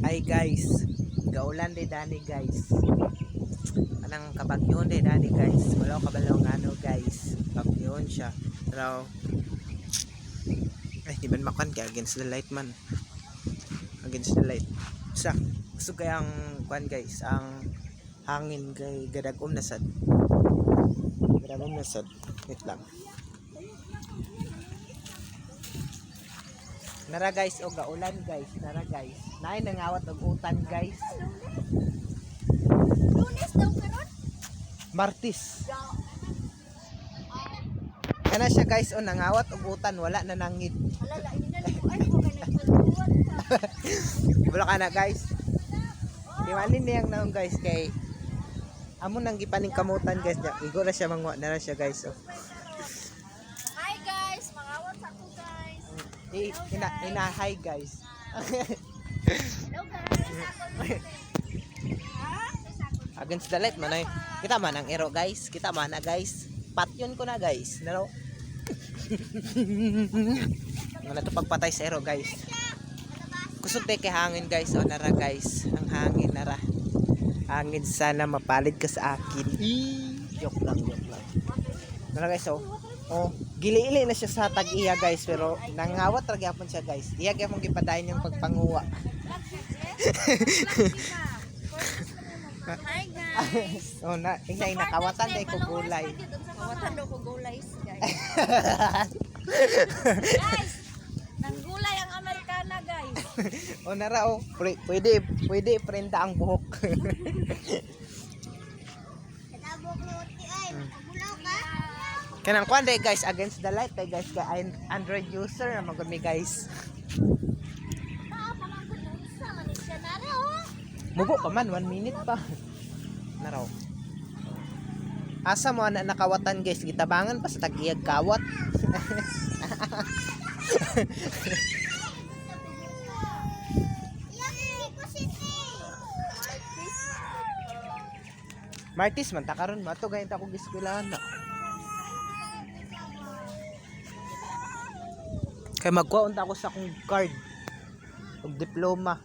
Ay guys, gaulan de dani guys. Anang kabagyon de dani guys. Wala ko kabalong ano guys. Bagyon siya. Pero ay di man makan kay against the light man. Against the light. Sa gusto kayang kwan guys, ang hangin kay gadagom na sad. Gadagom na sad. Wait lang. Nara guys o gaulan guys, nara guys. Naay nangawat og utan guys. Lunes daw karon. Martis. Kana siya guys o nangawat og utan wala na nangid. Alala ini ko ay ko kay nagtutuan ka. Wala ka na guys. Diwalin niyang naong guys kay amo nang gipaning kamutan guys. Igo na siya mangwa na siya guys. Oh. Hi guys, mangawat sa ko guys. Hi guys. Hello guys. Against the light man ay. Kita man ang ero guys. Kita man na guys. Patyon ko na guys. Naro. Nga na to pagpatay sa ero guys. Kusog tayo kay hangin guys. O nara guys. Ang hangin nara. Hangin sana mapalid ka sa akin. Joke lang, joke lang. Nara guys oh. Oh, gili-ili na siya sa tag-iya guys. Pero nangawat ragyapon siya guys. Iya gyapon gipadayon yung pagpanguwa. Hi guys. Oh na, ingay nakawatan day ko gulay. Kawatan daw ko gulay guys. Guys, nang gulay ang Amerikana guys. O nara oh, pwede prenda ang buhok. Kadabog luti ay, magulaw ka. Kanang kwan day guys against the light day guys kay Android user na magud mi guys. Pamangkot ng isa man siya na oh. Mubo pa man 1 minute pa. Naraw. Asa mo na nakawatan guys, gitabangan pa sa tag-iyag kawat. Martis man ta karon mato gayon ta ko giskwelahan na. Kay magkuha unta ako sa akong card ug diploma.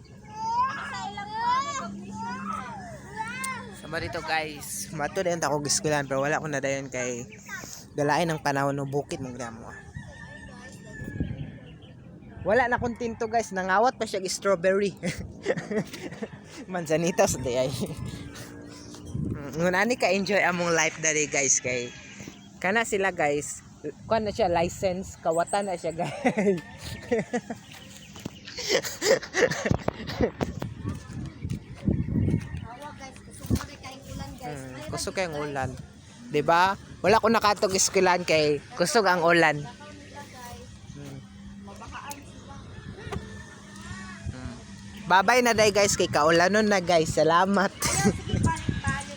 Sama dito guys, mato dayon ta ko giskwelahan pero wala ko na dayon kay galain ng panahon no bukid mong gramo. Wala na kontento guys, nangawat pa siya og strawberry. Manzanitas di ay. Ngunani ka enjoy among life dali guys kay kana sila guys kuan na siya license kawatan na siya guys. Awa guys, kusog mo rin kayong ulan guys. Kusog kay ang ulan. 'Di ba? Wala ko nakatog eskwelahan kay kusog ang ulan. Babay na day guys kay kaulanon na guys. Salamat.